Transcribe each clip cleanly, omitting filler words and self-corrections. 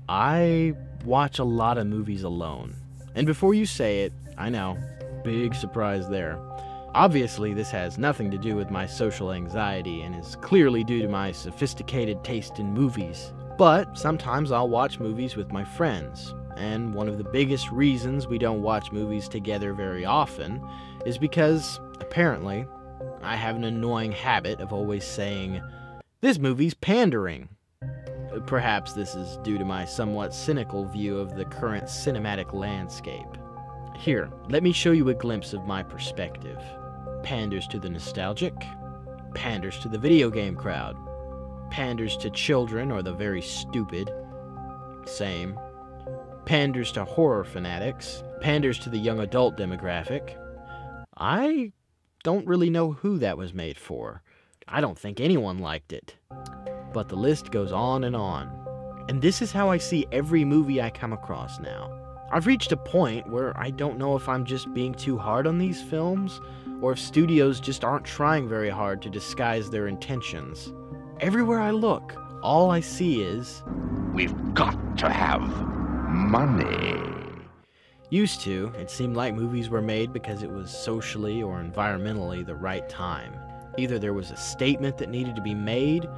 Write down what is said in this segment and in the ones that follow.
I watch a lot of movies alone. And before you say it, I know, big surprise there. Obviously, this has nothing to do with my social anxiety and is clearly due to my sophisticated taste in movies. But sometimes I'll watch movies with my friends. And one of the biggest reasons we don't watch movies together very often is because, apparently, I have an annoying habit of always saying, "This movie's pandering." Perhaps this is due to my somewhat cynical view of the current cinematic landscape. Here, let me show you a glimpse of my perspective. Panders to the nostalgic, panders to the video game crowd, panders to children or the very stupid, same, panders to horror fanatics, panders to the young adult demographic. I don't really know who that was made for. I don't think anyone liked it. But the list goes on. And this is how I see every movie I come across now. I've reached a point where I don't know if I'm just being too hard on these films, or if studios just aren't trying very hard to disguise their intentions. Everywhere I look, all I see is, "We've got to have money." Used to, it seemed like movies were made because it was socially or environmentally the right time. Either there was a statement that needed to be made,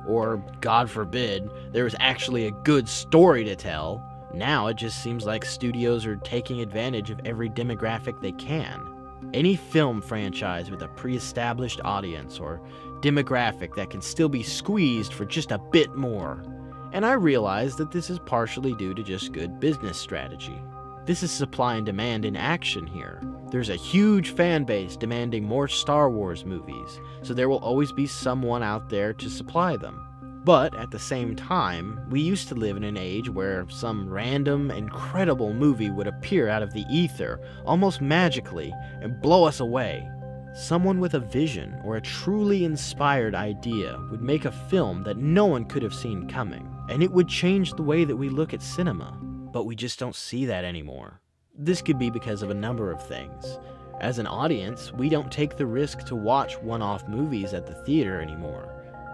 or, God forbid, there was actually a good story to tell. Now it just seems like studios are taking advantage of every demographic they can. Any film franchise with a pre-established audience or demographic that can still be squeezed for just a bit more. And I realize that this is partially due to just good business strategy. This is supply and demand in action here. There's a huge fan base demanding more Star Wars movies, so there will always be someone out there to supply them. But at the same time, we used to live in an age where some random, incredible movie would appear out of the ether, almost magically, and blow us away. Someone with a vision or a truly inspired idea would make a film that no one could have seen coming, and it would change the way that we look at cinema. But we just don't see that anymore. This could be because of a number of things. As an audience, we don't take the risk to watch one-off movies at the theater anymore.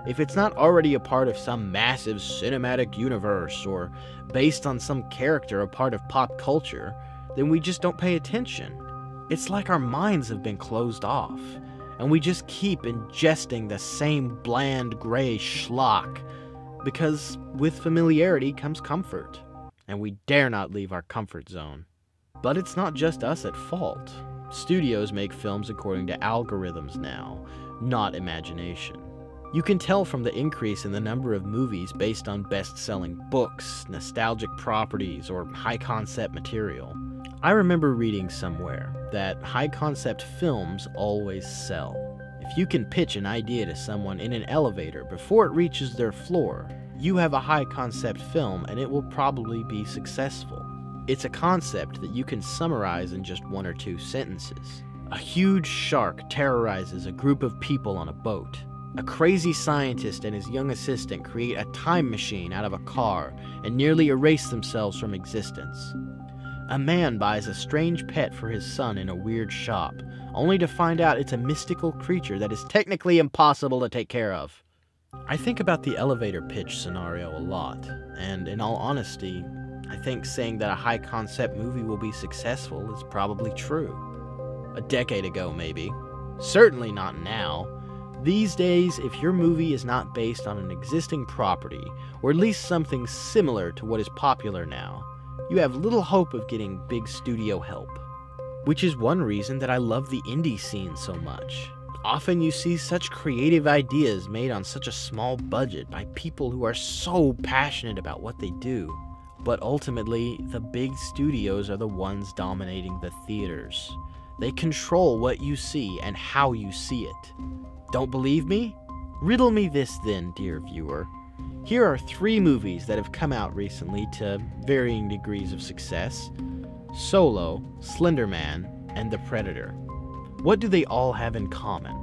If it's not already a part of some massive cinematic universe or based on some character a part of pop culture, then we just don't pay attention. It's like our minds have been closed off, and we just keep ingesting the same bland gray schlock, because with familiarity comes comfort, and we dare not leave our comfort zone. But it's not just us at fault. Studios make films according to algorithms now, not imagination. You can tell from the increase in the number of movies based on best-selling books, nostalgic properties, or high-concept material. I remember reading somewhere that high-concept films always sell. If you can pitch an idea to someone in an elevator before it reaches their floor, you have a high-concept film and it will probably be successful. It's a concept that you can summarize in just 1 or 2 sentences. A huge shark terrorizes a group of people on a boat. A crazy scientist and his young assistant create a time machine out of a car and nearly erase themselves from existence. A man buys a strange pet for his son in a weird shop, only to find out it's a mystical creature that is technically impossible to take care of. I think about the elevator pitch scenario a lot, and in all honesty, I think saying that a high-concept movie will be successful is probably true. A decade ago, maybe. Certainly not now. These days, if your movie is not based on an existing property, or at least something similar to what is popular now, you have little hope of getting big studio help. Which is one reason that I love the indie scene so much. Often you see such creative ideas made on such a small budget by people who are so passionate about what they do. But ultimately, the big studios are the ones dominating the theaters. They control what you see and how you see it. Don't believe me? Riddle me this then, dear viewer. Here are 3 movies that have come out recently to varying degrees of success: Solo, Slender Man, and The Predator. What do they all have in common?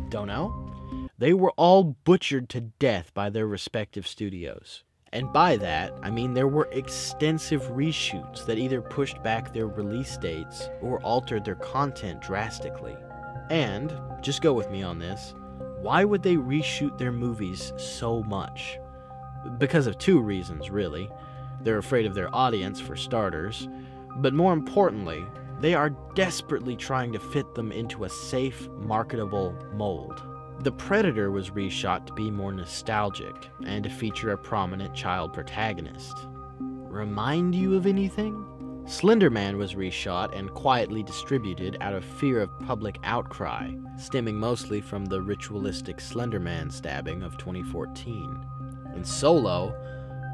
Don't know? They were all butchered to death by their respective studios. And by that, I mean there were extensive reshoots that either pushed back their release dates or altered their content drastically. And, just go with me on this, why would they reshoot their movies so much? Because of two reasons, really. They're afraid of their audience, for starters, but more importantly, they are desperately trying to fit them into a safe, marketable mold. The Predator was reshot to be more nostalgic and to feature a prominent child protagonist. Remind you of anything? Slender Man was reshot and quietly distributed out of fear of public outcry, stemming mostly from the ritualistic Slender Man stabbing of 2014. And Solo,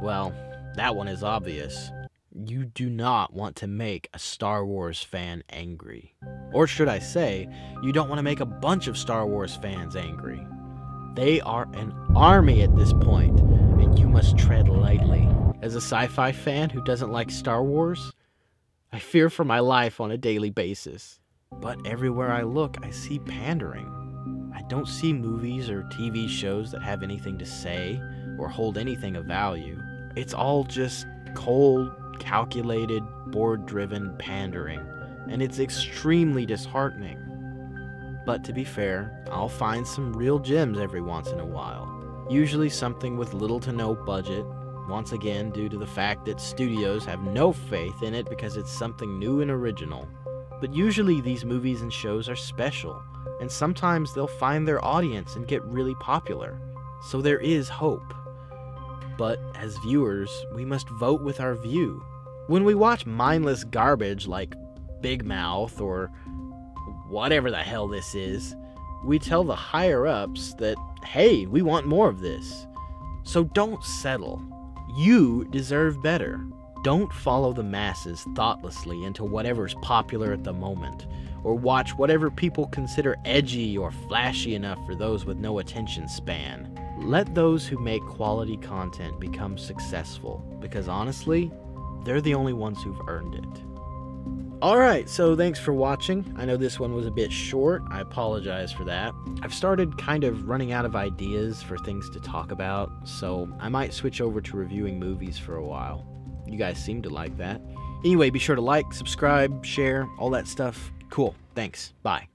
well, that one is obvious. You do not want to make a Star Wars fan angry. Or should I say, you don't want to make a bunch of Star Wars fans angry. They are an army at this point, and you must tread lightly. As a sci-fi fan who doesn't like Star Wars, I fear for my life on a daily basis. But everywhere I look, I see pandering. I don't see movies or TV shows that have anything to say or hold anything of value. It's all just cold, calculated, board-driven pandering, and it's extremely disheartening. But to be fair, I'll find some real gems every once in a while. Usually something with little to no budget, once again due to the fact that studios have no faith in it because it's something new and original. But usually these movies and shows are special, and sometimes they'll find their audience and get really popular. So there is hope. But as viewers, we must vote with our view. When we watch mindless garbage like Big Mouth or whatever the hell this is, we tell the higher-ups that, hey, we want more of this. So don't settle. You deserve better. Don't follow the masses thoughtlessly into whatever's popular at the moment, or watch whatever people consider edgy or flashy enough for those with no attention span. Let those who make quality content become successful, because honestly, they're the only ones who've earned it. Alright, so thanks for watching. I know this one was a bit short. I apologize for that. I've started kind of running out of ideas for things to talk about, so I might switch over to reviewing movies for a while. You guys seem to like that. Anyway, be sure to like, subscribe, share, all that stuff. Cool. Thanks. Bye.